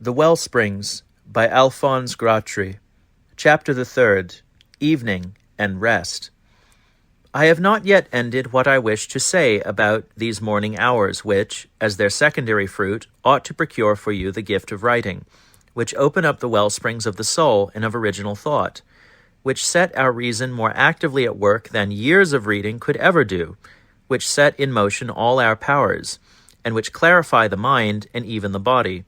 The Wellsprings by Alphonse Gratry. Chapter the 3rd, Evening and Rest. I have not yet ended what I wish to say about these morning hours which, as their secondary fruit, ought to procure for you the gift of writing, which open up the wellsprings of the soul and of original thought, which set our reason more actively at work than years of reading could ever do, which set in motion all our powers, and which clarify the mind and even the body.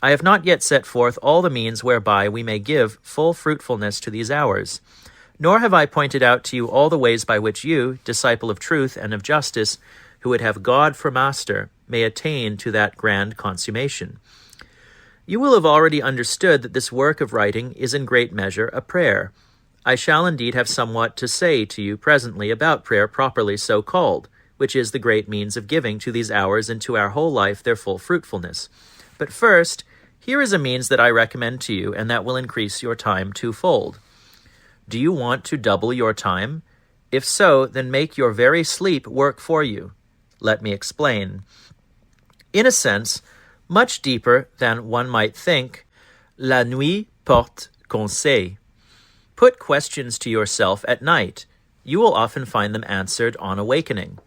I have not yet set forth all the means whereby we may give full fruitfulness to these hours, nor have I pointed out to you all the ways by which you, disciple of truth and of justice, who would have God for master, may attain to that grand consummation. You will have already understood that this work of writing is in great measure a prayer. I shall indeed have somewhat to say to you presently about prayer properly so called, which is the great means of giving to these hours and to our whole life their full fruitfulness. But first, here is a means that I recommend to you, and that will increase your time twofold. Do you want to double your time? If so, then make your very sleep work for you. Let me explain. In a sense, much deeper than one might think, la nuit porte conseil. Put questions to yourself at night. You will often find them answered on awakening.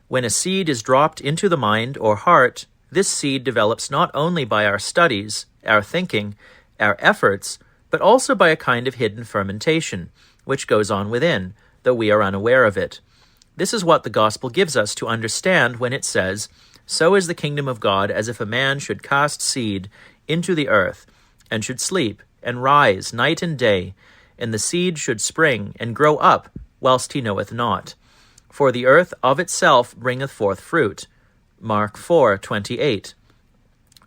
When a seed is dropped into the mind or heart, this seed develops not only by our studies, our thinking, our efforts, but also by a kind of hidden fermentation, which goes on within, though we are unaware of it. This is what the gospel gives us to understand when it says, "So is the kingdom of God as if a man should cast seed into the earth, and should sleep, and rise night and day, and the seed should spring, and grow up, whilst he knoweth not. For the earth of itself bringeth forth fruit." Mark 4:28.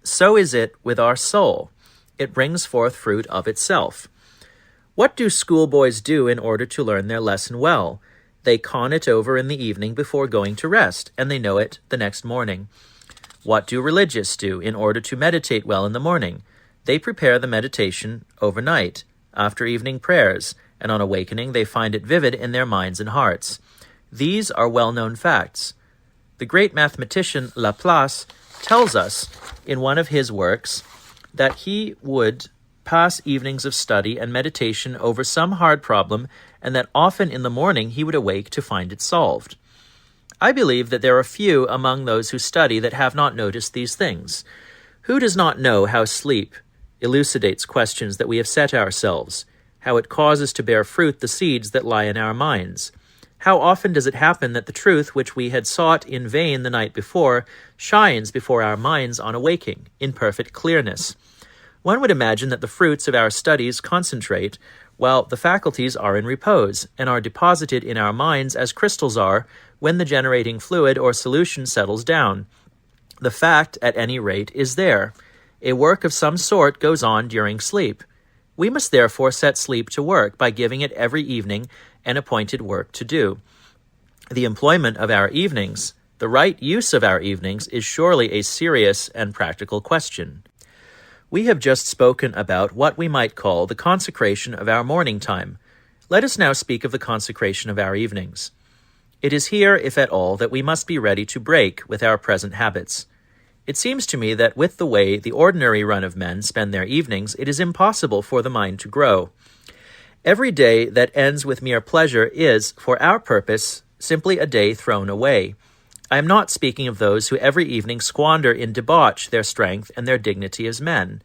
So is it with our soul. It brings forth fruit of itself. What do schoolboys do in order to learn their lesson well? They con it over in the evening before going to rest, and they know it the next morning. What do religious do in order to meditate well in the morning? They prepare the meditation overnight, after evening prayers, and on awakening they find it vivid in their minds and hearts. These are well-known facts. The great mathematician Laplace tells us in one of his works that he would pass evenings of study and meditation over some hard problem, and that often in the morning he would awake to find it solved. I believe that there are few among those who study that have not noticed these things. Who does not know how sleep elucidates questions that we have set ourselves, how it causes to bear fruit the seeds that lie in our minds? How often does it happen that the truth which we had sought in vain the night before shines before our minds on awaking, in perfect clearness? One would imagine that the fruits of our studies concentrate, while the faculties are in repose, and are deposited in our minds as crystals are when the generating fluid or solution settles down. The fact, at any rate, is there. A work of some sort goes on during sleep. We must therefore set sleep to work by giving it every evening an appointed work to do. The employment of our evenings, the right use of our evenings, is surely a serious and practical question. We have just spoken about what we might call the consecration of our morning time. Let us now speak of the consecration of our evenings. It is here, if at all, that we must be ready to break with our present habits. It seems to me that with the way the ordinary run of men spend their evenings, it is impossible for the mind to grow. Every day that ends with mere pleasure is, for our purpose, simply a day thrown away. I am not speaking of those who every evening squander in debauch their strength and their dignity as men.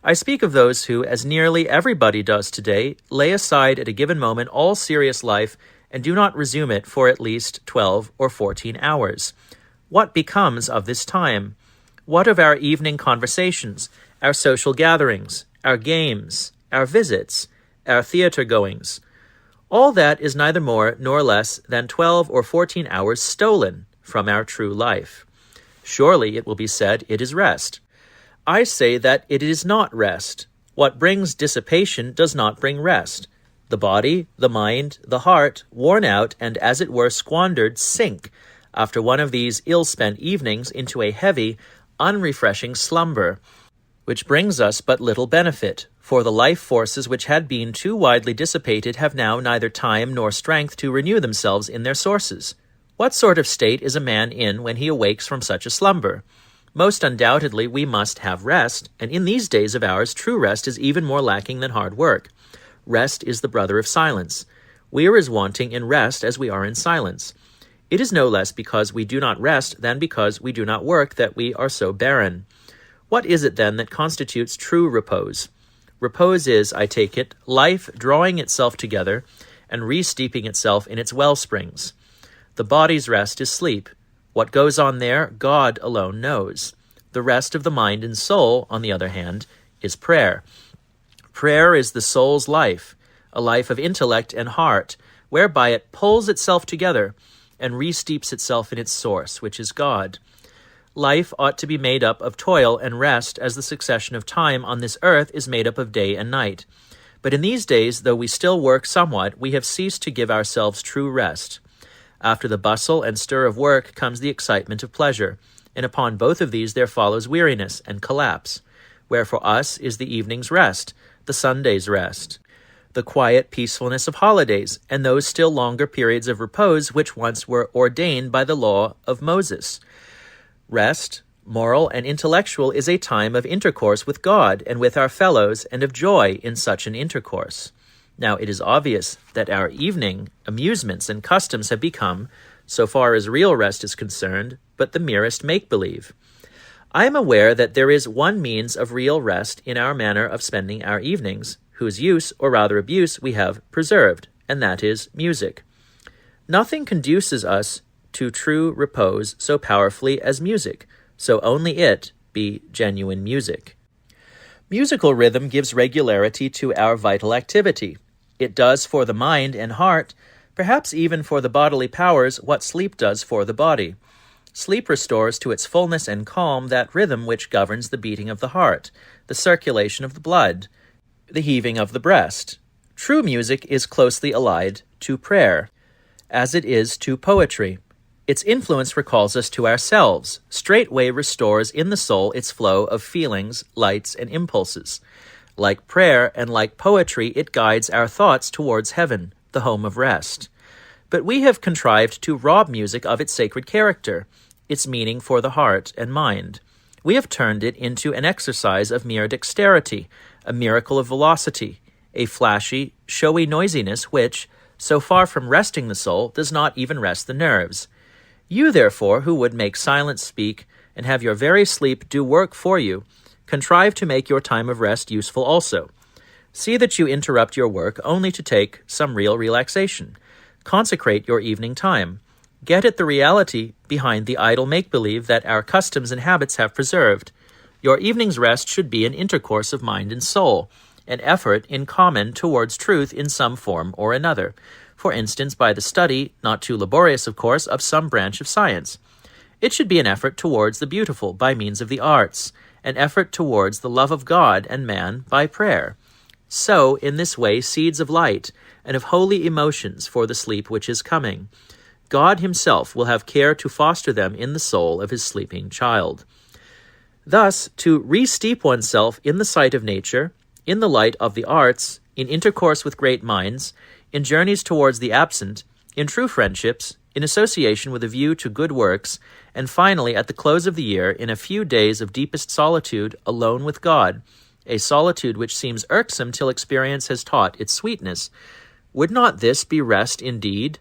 I speak of those who, as nearly everybody does today, lay aside at a given moment all serious life and do not resume it for at least 12 or 14 hours. What becomes of this time? What of our evening conversations, our social gatherings, our games, our visits, our theater goings? All that is neither more nor less than 12 or 14 hours stolen from our true life. Surely, it will be said, it is rest. I say that it is not rest. What brings dissipation does not bring rest. The body, the mind, the heart, worn out and as it were squandered, sink, after one of these ill-spent evenings, into a heavy, unrefreshing slumber, which brings us but little benefit, for the life forces which had been too widely dissipated have now neither time nor strength to renew themselves in their sources. What sort of state is a man in when he awakes from such a slumber? Most undoubtedly, we must have rest, and in these days of ours, true rest is even more lacking than hard work. Rest is the brother of silence. We are as wanting in rest as we are in silence. It is no less because we do not rest than because we do not work that we are so barren. What is it then that constitutes true repose? Repose is, I take it, life drawing itself together and re-steeping itself in its wellsprings. The body's rest is sleep. What goes on there, God alone knows. The rest of the mind and soul, on the other hand, is prayer. Prayer is the soul's life, a life of intellect and heart, whereby it pulls itself together and re-steeps itself in its source, which is God. Life ought to be made up of toil and rest as the succession of time on this earth is made up of day and night. But in these days, though we still work somewhat, we have ceased to give ourselves true rest. After the bustle and stir of work comes the excitement of pleasure, and upon both of these there follows weariness and collapse. Where for us is the evening's rest, the Sunday's rest, the quiet peacefulness of holidays, and those still longer periods of repose which once were ordained by the law of Moses. Rest, moral and intellectual, is a time of intercourse with God and with our fellows, and of joy in such an intercourse. Now it is obvious that our evening amusements and customs have become, so far as real rest is concerned, but the merest make-believe. I am aware that there is one means of real rest in our manner of spending our evenings, whose use, or rather abuse, we have preserved, and that is music. Nothing conduces us to true repose so powerfully as music, so only it be genuine music. Musical rhythm gives regularity to our vital activity. It does for the mind and heart, perhaps even for the bodily powers, what sleep does for the body. Sleep restores to its fullness and calm that rhythm which governs the beating of the heart, the circulation of the blood, the heaving of the breast. True music is closely allied to prayer, as it is to poetry. Its influence recalls us to ourselves, straightway restores in the soul its flow of feelings, lights, and impulses. Like prayer and like poetry, it guides our thoughts towards heaven, the home of rest. But we have contrived to rob music of its sacred character, its meaning for the heart and mind. We have turned it into an exercise of mere dexterity, a miracle of velocity, a flashy, showy noisiness which, so far from resting the soul, does not even rest the nerves. You, therefore, who would make silence speak and have your very sleep do work for you, contrive to make your time of rest useful also. See that you interrupt your work only to take some real relaxation. Consecrate your evening time. Get at the reality behind the idle make-believe that our customs and habits have preserved. Your evening's rest should be an intercourse of mind and soul, an effort in common towards truth in some form or another. For instance, by the study, not too laborious of course, of some branch of science. It should be an effort towards the beautiful by means of the arts, an effort towards the love of God and man by prayer. Sow in this way seeds of light and of holy emotions for the sleep which is coming. God himself will have care to foster them in the soul of his sleeping child. Thus, to re-steep oneself in the sight of nature, in the light of the arts, in intercourse with great minds, in journeys towards the absent, in true friendships, in association with a view to good works, and finally, at the close of the year, in a few days of deepest solitude, alone with God, a solitude which seems irksome till experience has taught its sweetness. Would not this be rest indeed?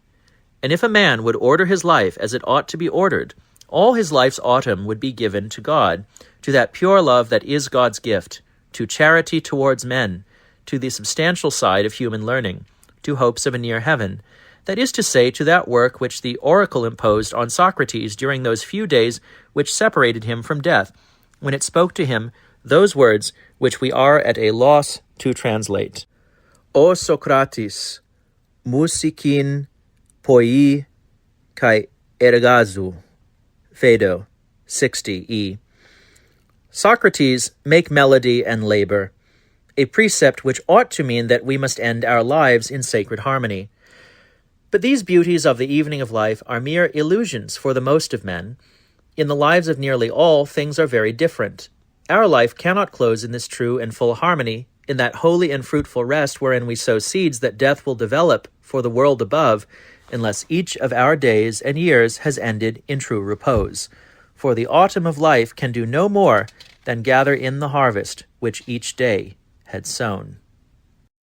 And if a man would order his life as it ought to be ordered, all his life's autumn would be given to God, to that pure love that is God's gift, to charity towards men, to the substantial side of human learning, to hopes of a near heaven, that is to say, to that work which the oracle imposed on Socrates during those few days which separated him from death, when it spoke to him those words which we are at a loss to translate. O Socrates, musikin poi kai ergazu. Phaedo, 60e. Socrates, make melody and labor, a precept which ought to mean that we must end our lives in sacred harmony. But these beauties of the evening of life are mere illusions for the most of men. In the lives of nearly all, things are very different. Our life cannot close in this true and full harmony, in that holy and fruitful rest wherein we sow seeds that death will develop for the world above, unless each of our days and years has ended in true repose. for the autumn of life can do no more than gather in the harvest which each day had sown.